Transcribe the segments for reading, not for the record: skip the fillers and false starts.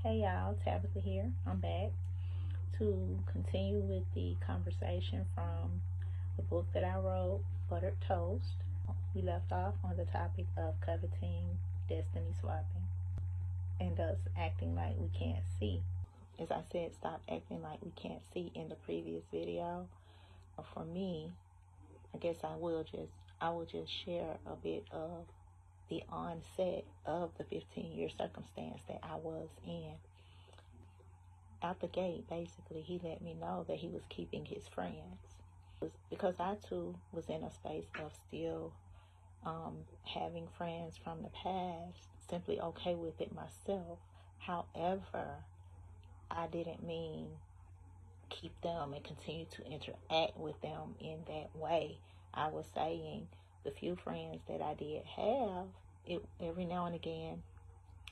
Hey y'all, Tabitha here. I'm back to continue with the conversation from the book that I wrote, Buttered Toast. We left off on the topic of coveting, destiny swapping, and us acting like we can't see. As I said, stop acting like we can't see in the previous video. For me, I guess I will just share a bit of the onset of the 15-year circumstance that I was in. Out the gate, basically, he let me know that he was keeping his friends. Because I too was in a space of still having friends from the past, simply okay with it myself. However, I didn't mean keep them and continue to interact with them in that way. I was saying the few friends that I did have, every now and again,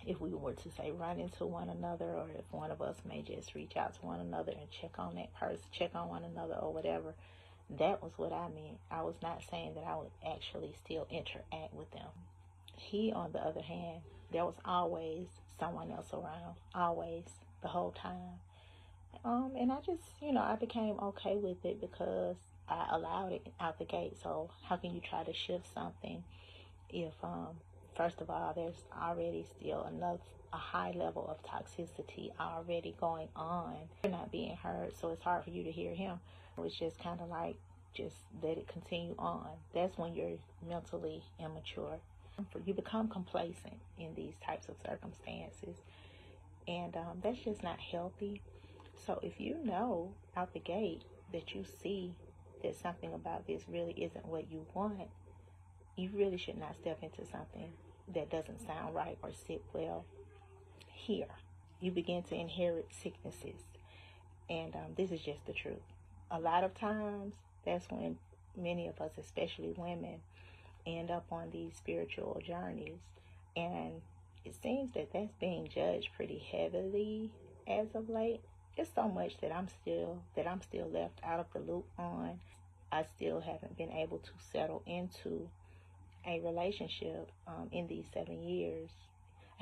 if we were to say run into one another, or if one of us may just reach out to one another and check on that person, check on one another or whatever, that was what I meant. I was not saying that I would actually still interact with them. He, on the other hand, there was always someone else around, always, the whole time. And I just, I became okay with it because I allowed it out the gate. So how can you try to shift something if, first of all, there's already still a high level of toxicity already going on? You're not being heard, so it's hard for you to hear him. It's just kind of like, just let it continue on. That's when you're mentally immature. You become complacent in these types of circumstances, and that's just not healthy. So if you know out the gate that you see that something about this really isn't what you want, you really should not step into something that doesn't sound right or sit well here. You begin to inherit sicknesses, and this is just the truth. A lot of times, that's when many of us, especially women, end up on these spiritual journeys, and it seems that that's being judged pretty heavily as of late. It's so much that I'm still left out of the loop on. I still haven't been able to settle into a relationship in these 7 years.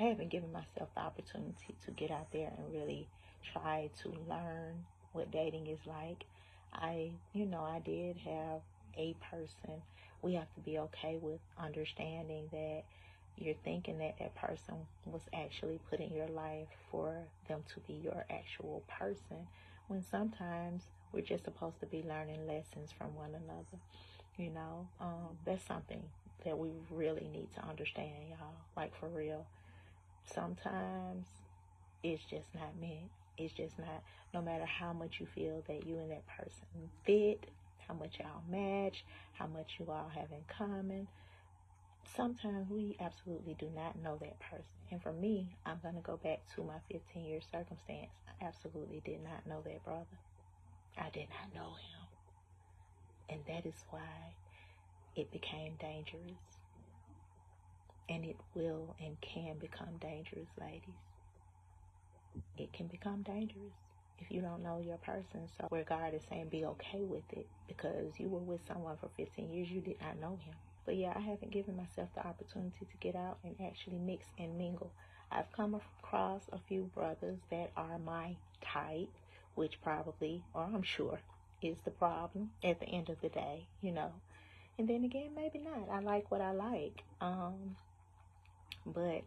I haven't given myself the opportunity to get out there and really try to learn what dating is like. I did have a person. We have to be okay with understanding that you're thinking that that person was actually put in your life for them to be your actual person, when sometimes we're just supposed to be learning lessons from one another. That's something that we really need to understand, y'all. Like, for real. Sometimes it's just not meant. It's just not. No matter how much you feel that you and that person fit, how much y'all match, how much you all have in common, sometimes we absolutely do not know that person. And for me, I'm going to go back to my 15-year circumstance. I absolutely did not know that brother. I did not know him. And that is why it became dangerous. And it will and can become dangerous, ladies. It can become dangerous if you don't know your person. So where God is saying be okay with it, because you were with someone for 15 years, you did not know him. But yeah, I haven't given myself the opportunity to get out and actually mix and mingle. I've come across a few brothers that are my type, which probably, or I'm sure, is the problem at the end of the day, And then again, maybe not. I like what I like. But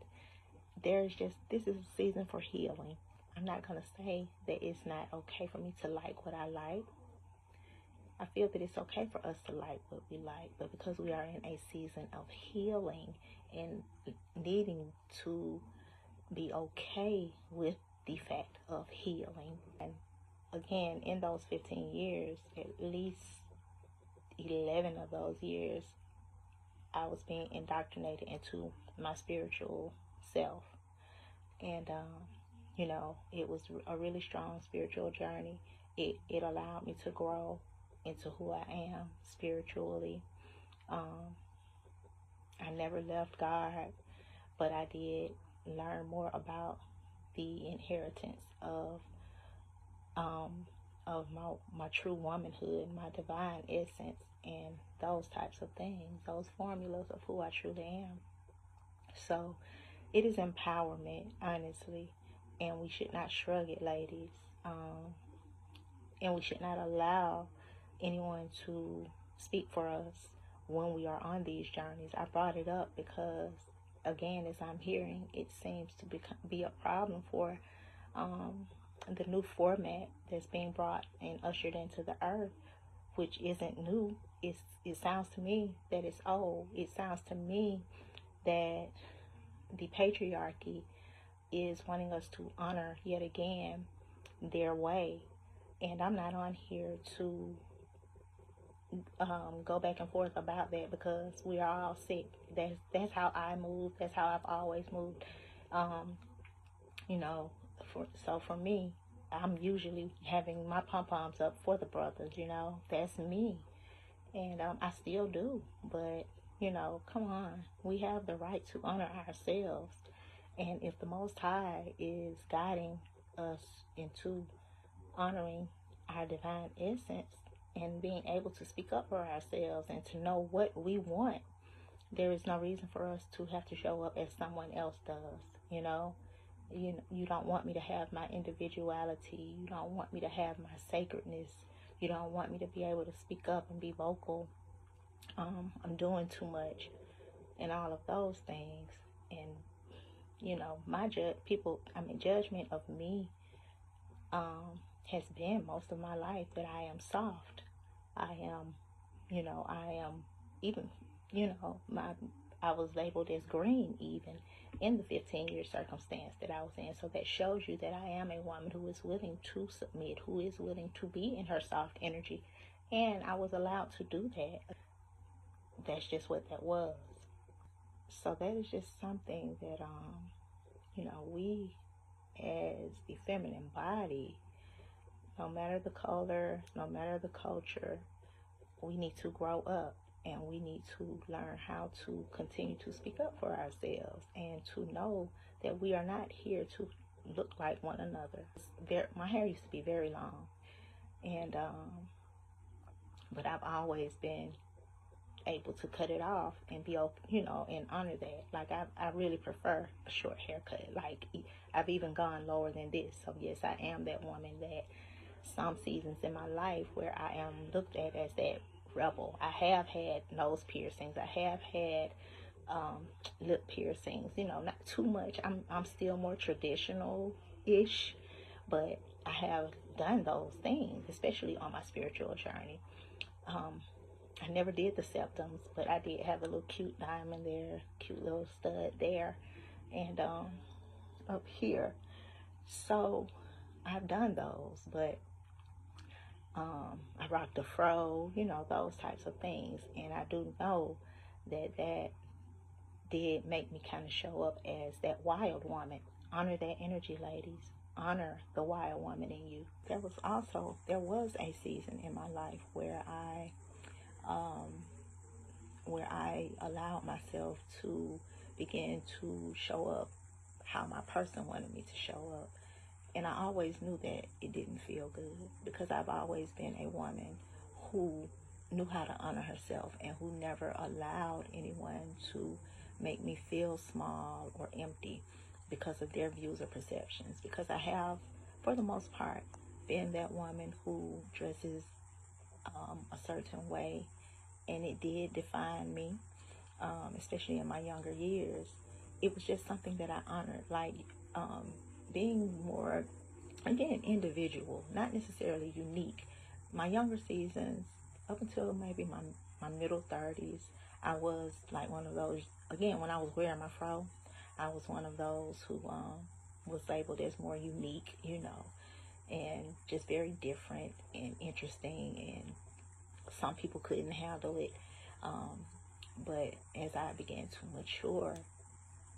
this is a season for healing. I'm not going to say that it's not okay for me to like what I like. I feel that it's okay for us to like what we like, but because we are in a season of healing and needing to be okay with the fact of healing. And again, in those 15 years, at least 11 of those years, I was being indoctrinated into my spiritual self. And, it was a really strong spiritual journey. It allowed me to grow into who I am spiritually. I never left God, but I did learn more about the inheritance of my true womanhood, my divine essence, and those types of things, those formulas of who I truly am. So it is empowerment, honestly, and we should not shrug it, ladies. And we should not allow anyone to speak for us when we are on these journeys. I brought it up because, again, as I'm hearing, it seems to be a problem for the new format that's being brought and ushered into the earth, which isn't new. It sounds to me that it's old. It sounds to me that the patriarchy is wanting us to honor yet again their way. And I'm not on here to go back and forth about that, because we are all sick. That's how I move. That's how I've always moved. You know, so for me, I'm usually having my pom-poms up for the brothers, you know. That's me. And I still do. But, you know, come on. We have the right to honor ourselves. And if the Most High is guiding us into honoring our divine essence and being able to speak up for ourselves and to know what we want, there is no reason for us to have to show up as someone else does, you know. You don't want me to have my individuality. You don't want me to have my sacredness. You don't want me to be able to speak up and be vocal. I'm doing too much and all of those things. And, you know, judgment of me has been most of my life that I am soft. I am even, I was labeled as green even in the 15-year circumstance that I was in. So that shows you that I am a woman who is willing to submit, who is willing to be in her soft energy. And I was allowed to do that. That's just what that was. So that is just something that, we as the feminine body, no matter the color, no matter the culture, we need to grow up. And we need to learn how to continue to speak up for ourselves and to know that we are not here to look like one another. My hair used to be very long, and but I've always been able to cut it off and be open, and honor that. Like I really prefer a short haircut. Like I've even gone lower than this. So yes, I am that woman that some seasons in my life where I am looked at as that rebel. I have had nose piercings. I have had lip piercings. Not too much. I'm still more traditional-ish, but I have done those things, especially on my spiritual journey. I never did the septums, but I did have a little cute diamond there, cute little stud there, and up here. So I've done those, but I rocked a fro, those types of things. And I do know that did make me kind of show up as that wild woman. Honor that energy, ladies. Honor the wild woman in you. There was a season in my life where I allowed myself to begin to show up how my person wanted me to show up. And I always knew that it didn't feel good, because I've always been a woman who knew how to honor herself and who never allowed anyone to make me feel small or empty because of their views or perceptions. Because I have, for the most part, been that woman who dresses a certain way, and it did define me, especially in my younger years. It was just something that I honored, like being more, again, individual, not necessarily unique. My younger seasons, up until maybe my middle 30s, I was like one of those, again, when I was wearing my fro, I was one of those who was labeled as more unique, and just very different and interesting, and some people couldn't handle it. But as I began to mature,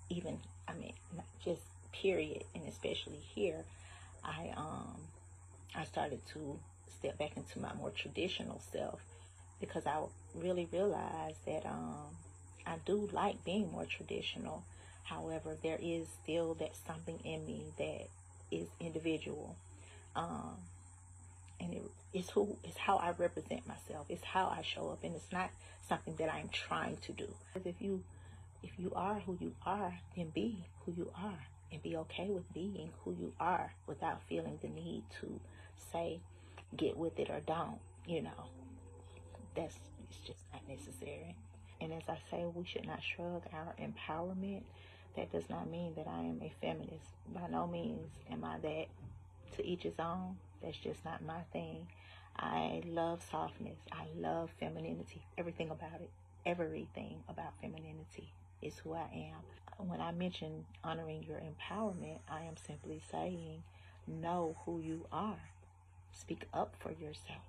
not just period, and especially here, I started to step back into my more traditional self, because I really realized that I do like being more traditional. However, there is still that something in me that is individual, and it's how I represent myself. It's how I show up, and it's not something that I'm trying to do. If you are who you are, then be who you are. and be okay with being who you are without feeling the need to say, get with it or don't. It's just not necessary. And as I say, we should not shrug our empowerment. That does not mean that I am a feminist. By no means am I that. To each his own. That's just not my thing. I love softness. I love femininity. Everything about it. Everything about femininity is who I am. When I mention honoring your empowerment, I am simply saying, know who you are. Speak up for yourself.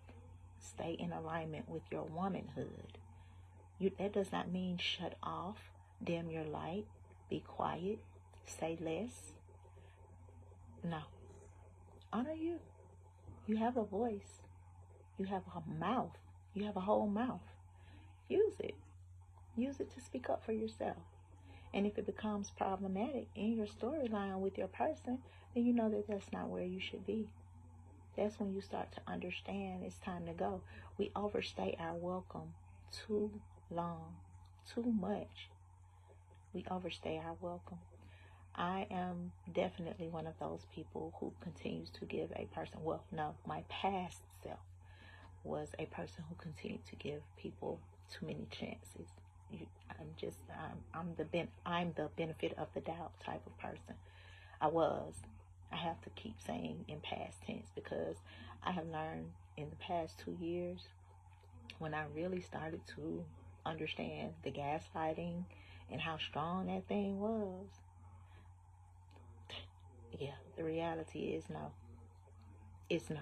Stay in alignment with your womanhood. That does not mean shut off, dim your light, be quiet, say less. No. Honor you. You have a voice. You have a mouth. You have a whole mouth. Use it. Use it to speak up for yourself. And if it becomes problematic in your storyline with your person, then you know that that's not where you should be. That's when you start to understand it's time to go. We overstay our welcome too long, too much. We overstay our welcome. I am definitely one of those people who continues to give a person, my past self was a person who continued to give people too many chances. I'm the benefit of the doubt type of person. I have to keep saying in past tense because I have learned in the past 2 years when I really started to understand the gaslighting and how strong that thing was. Yeah, the reality is no. It's no.